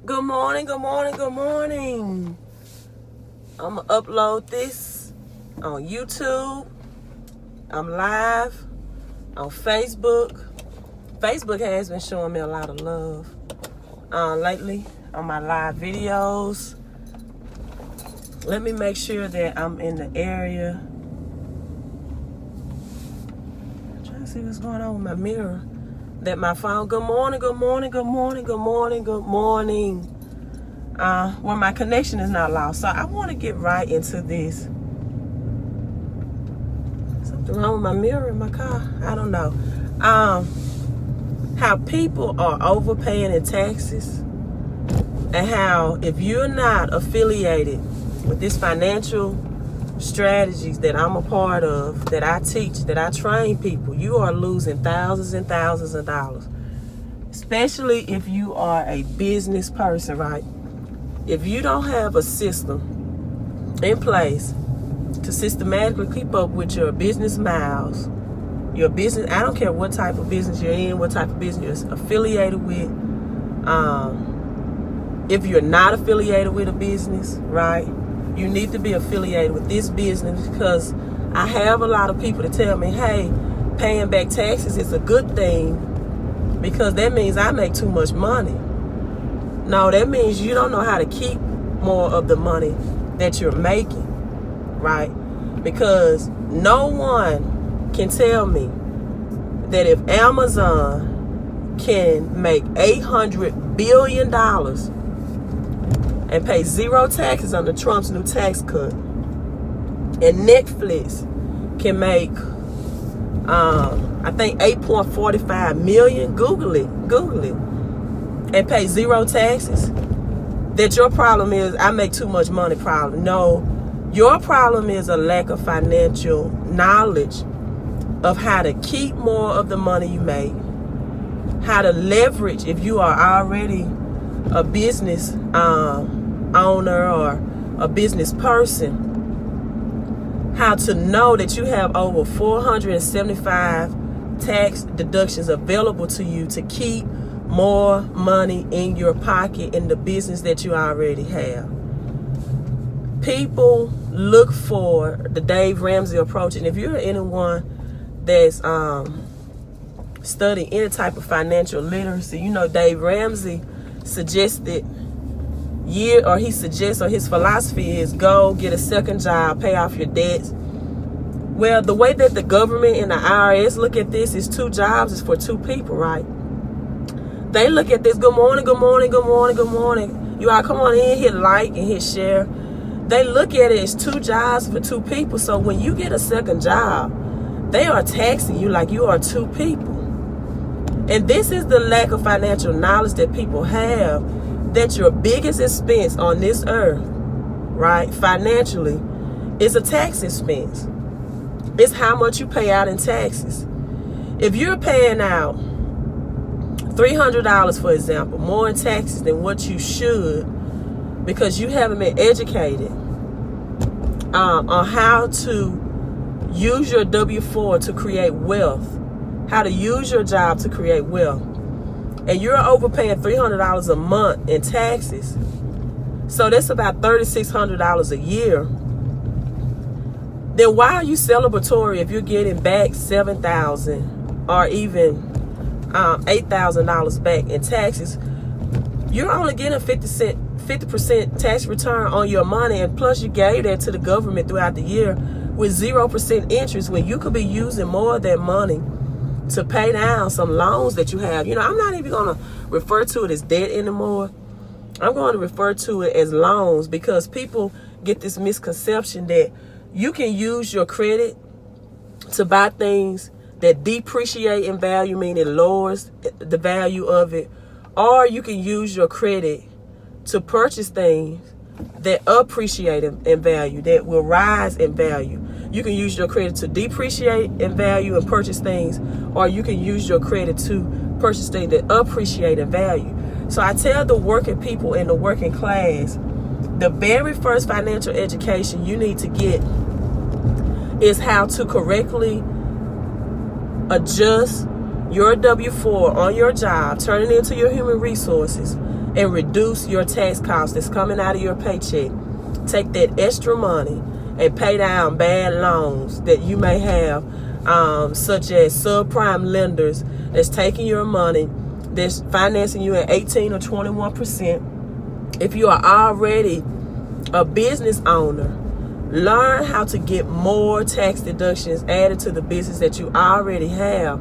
Good morning, good morning, good morning. I'm going to upload this on YouTube. I'm live on Facebook. Facebook has been showing me a lot of love lately on my live videos. Let me make sure that I'm in the area. I'm trying to see what's going on with my mirror. That my phone. Good morning, good morning, good morning, good morning, good morning. Where my connection is not lost. So I want to get right into this. Something wrong with my mirror in my car? I don't know. How people are overpaying in taxes, and how if you're not affiliated with this financial strategies that I'm a part of, that I teach, that I train people, you are losing thousands and thousands of dollars. Especially if you are a business person, right? If you don't have a system in place to systematically keep up with your business miles, your business, I don't care what type of business you're in, what type of business you're affiliated with. If you're not affiliated with a business, right? You need to be affiliated with this business, because I have a lot of people that tell me, hey, paying back taxes is a good thing because that means I make too much money. No, that means you don't know how to keep more of the money that you're making, right? Because no one can tell me that if Amazon can make $800 billion and pay zero taxes under Trump's new tax cut, and Netflix can make, I think 8.45 million, Google it, and pay zero taxes, that your problem is, I make too much money problem. No, your problem is a lack of financial knowledge of how to keep more of the money you make, how to leverage if you are already a business owner or a business person, how to know that you have over 475 tax deductions available to you to keep more money in your pocket in the business that you already have. People look for the Dave Ramsey approach, and if you're anyone that's studying any type of financial literacy, you know Dave Ramsey suggested his philosophy is go get a second job, pay off your debts. Well, the way that the government and the IRS look at this is 2 jobs is for 2 people, right? They look at this, good morning, good morning, good morning, good morning. You all come on in, hit like and hit share. They look at it as 2 jobs for 2 people. So when you get a second job, they are taxing you like you are 2 people. And this is the lack of financial knowledge that people have, that your biggest expense on this earth, right, financially, is a tax expense. It's how much you pay out in taxes. If you're paying out $300, for example, more in taxes than what you should, because you haven't been educated on how to use your W-4 to create wealth, how to use your job to create wealth, and you're overpaying $300 a month in taxes, so that's about $3,600 a year, then why are you celebratory if you're getting back $7,000 or even $8,000 back in taxes? You're only getting 50% tax return on your money, and plus you gave that to the government throughout the year with 0% interest, when you could be using more of that money to pay down some loans that you have. You know, I'm not even going to refer to it as debt anymore. I'm going to refer to it as loans, because people get this misconception that you can use your credit to buy things that depreciate in value, meaning it lowers the value of it, or you can use your credit to purchase things that appreciate in value, that will rise in value. You can use your credit to depreciate in value and purchase things, or you can use your credit to purchase things that appreciate in value. So I tell the working people in the working class, the very first financial education you need to get is how to correctly adjust your W-4 on your job, turn it into your human resources, and reduce your tax cost that's coming out of your paycheck. Take that extra money and pay down bad loans that you may have, such as subprime lenders that's taking your money, that's financing you at 18 or 21%. If you are already a business owner, learn how to get more tax deductions added to the business that you already have,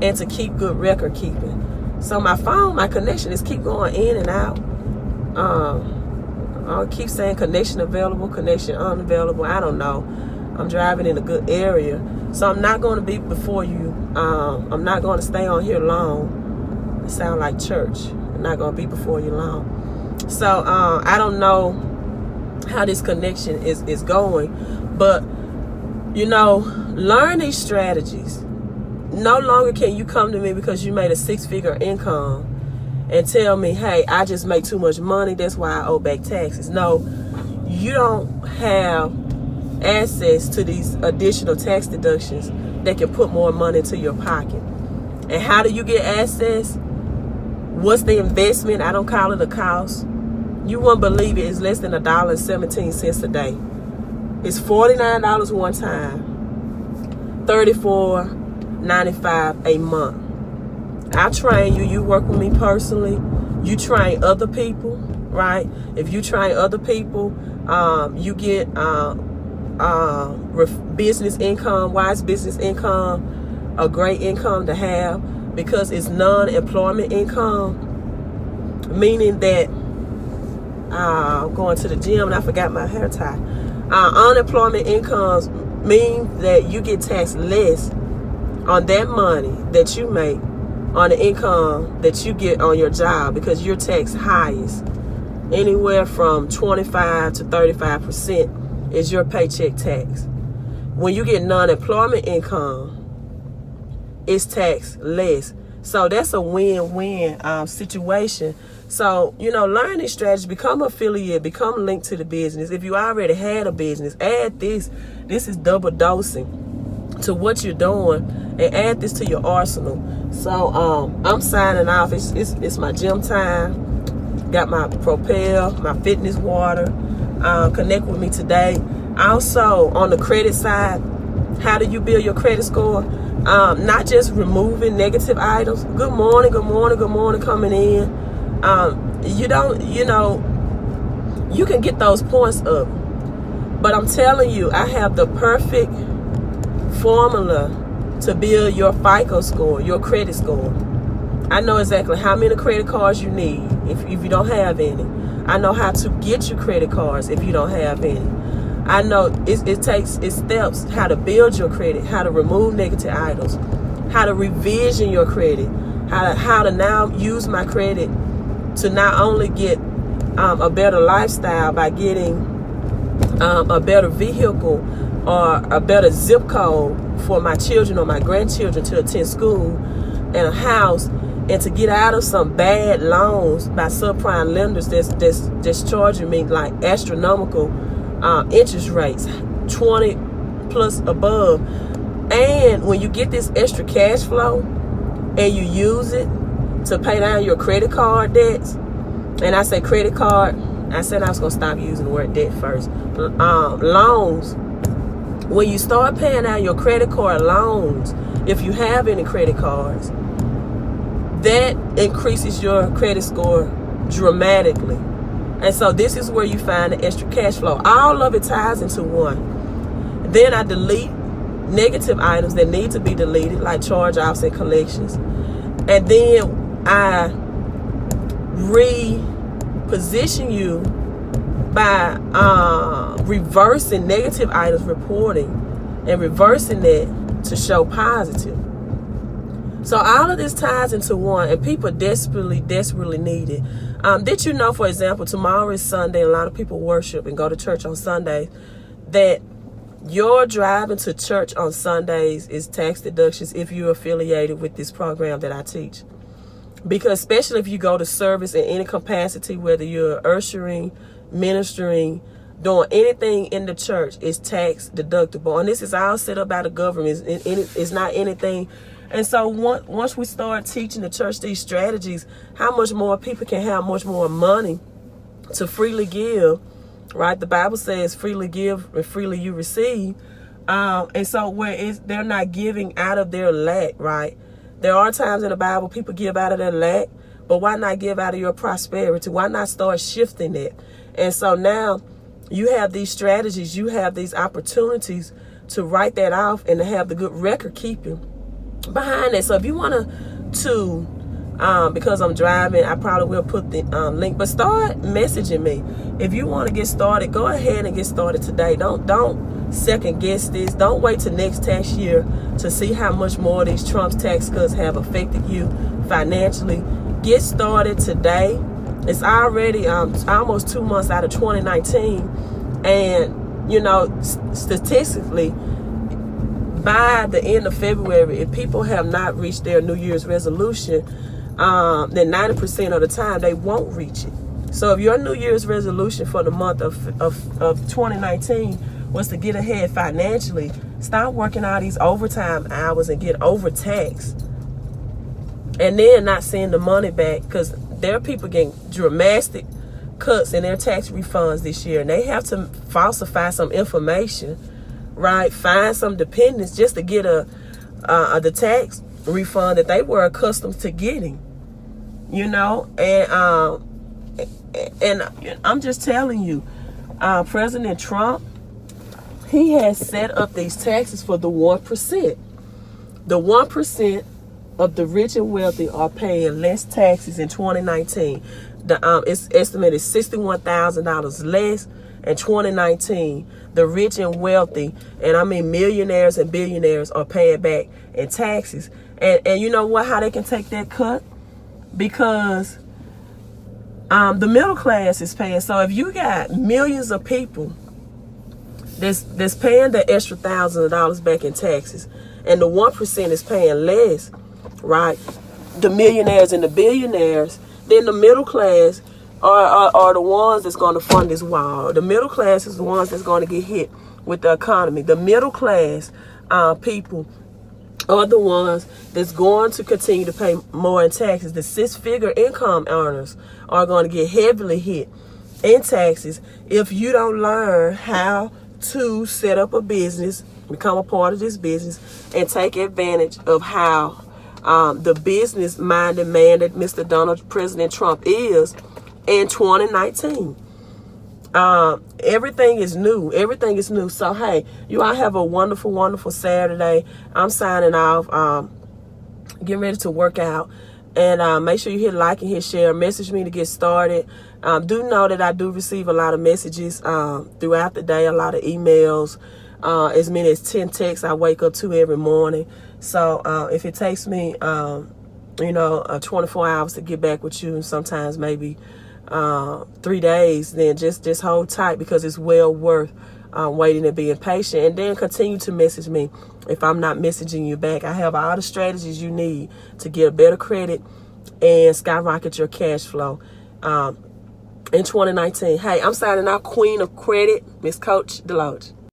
and to keep good record keeping. So my phone, my connection is keep going in and out. I'll keep saying connection available, connection unavailable. I don't know. I'm driving in a good area, so I'm not going to be before you. I'm not going to stay on here long. It sounds like church. I'm not going to be before you long. So I don't know how this connection is going, but learn these strategies. No longer can you come to me because you made a 6-figure income and tell me, hey, I just make too much money, that's why I owe back taxes. No, you don't have access to these additional tax deductions that can put more money into your pocket. And how do you get access? What's the investment? I don't call it a cost. You won't believe it. It's less than $1.17 a day. It's $49 one time, $34.95 a month. I train you. You work with me personally. You train other people, right? If you train other people, you get business income, wise business income, a great income to have, because it's non-employment income, meaning that I'm going to the gym and I forgot my hair tie. Unemployment incomes mean that you get taxed less on that money that you make on the income that you get on your job, because you're taxed highest. Anywhere from 25 to 35% is your paycheck tax. When you get non-employment income, it's taxed less. So that's a win-win situation. So, learn this strategy, become affiliate, become linked to the business. If you already had a business, add this. This is double dosing to what you're doing, and add this to your arsenal. So I'm signing off. It's my gym time. Got my Propel, my fitness water. Connect with me today. Also, on the credit side, how do you build your credit score? Not just removing negative items. Good morning coming in. You can get those points up. But I'm telling you, I have the perfect formula to build your FICO score, your credit score. I know exactly how many credit cards you need if you don't have any. I know how to get you credit cards if you don't have any. I know it takes steps how to build your credit, how to remove negative items, how to revision your credit, how to now use my credit to not only get a better lifestyle by getting a better vehicle or a better zip code for my children or my grandchildren to attend school, and a house, and to get out of some bad loans by subprime lenders that's charging me like astronomical interest rates, 20 plus above. And when you get this extra cash flow and you use it to pay down your credit card debts, and I say credit card, I said I was going to stop using the word debt first. Loans. When you start paying out your credit card loans, if you have any credit cards, that increases your credit score dramatically. And so this is where you find the extra cash flow. All of it ties into one. Then I delete negative items that need to be deleted, like charge-offs and collections. And then I reposition you by reversing negative items reporting and reversing that to show positive. So all of this ties into one, and people desperately need it. Did you know, for example, tomorrow is Sunday, and a lot of people worship and go to church on Sunday, that your driving to church on Sundays is tax deductions if you're affiliated with this program that I teach. Because especially if you go to service in any capacity, whether you're ushering, ministering, doing anything in the church, is tax deductible. And this is all set up by the government. It's not anything And so once we start teaching the church these strategies, how much more people can have much more money to freely give, right? The Bible says freely give and freely you receive. And so they're not giving out of their lack, right? There are times in the Bible people give out of their lack, but why not give out of your prosperity? Why not start shifting it? And so now you have these strategies, you have these opportunities to write that off and to have the good record keeping behind it. So if you want to because I'm driving, I probably will put the link, but start messaging me. If you want to get started, go ahead and get started today. Don't second guess this. Don't wait till next tax year to see how much more these Trump's tax cuts have affected you financially. Get started today. It's already almost 2 months out of 2019, and you know, statistically, by the end of February, if people have not reached their New Year's resolution, then 90% of the time they won't reach it. So if your New Year's resolution for the month of 2019 was to get ahead financially, stop working all these overtime hours and get overtaxed, and then not seeing the money back, because there are people getting dramatic cuts in their tax refunds this year, and they have to falsify some information, right? Find some dependents just to get the tax refund that they were accustomed to getting, you know. And I'm just telling you, President Trump, he has set up these taxes for the 1%. The 1% of the rich and wealthy are paying less taxes in 2019. It's estimated $61,000 less in 2019. The rich and wealthy, and I mean millionaires and billionaires, are paying back in taxes. And you know what? How they can take that cut? Because the middle class is paying. So if you got millions of people that's paying the extra $1,000 back in taxes, and the 1% is paying less, right? The millionaires and the billionaires, then the middle class are the ones that's going to fund this wall. The middle class is the ones that's going to get hit with the economy. The middle class people are the ones that's going to continue to pay more in taxes. The six-figure income earners are going to get heavily hit in taxes if you don't learn how to set up a business, become a part of this business, and take advantage of how the business-minded man that President Trump is in 2019. Everything is new. Everything is new. So, hey, you all have a wonderful, wonderful Saturday. I'm signing off. Getting ready to work out. And make sure you hit like and hit share. Message me to get started. Do know that I do receive a lot of messages throughout the day, a lot of emails, as many as 10 texts I wake up to every morning. So if it takes me, 24 hours to get back with you, and sometimes maybe 3 days, then just hold tight, because it's well worth waiting and being patient. And then continue to message me if I'm not messaging you back. I have all the strategies you need to get a better credit and skyrocket your cash flow in 2019. Hey, I'm signing out. Queen of Credit, Miss Coach Deloach.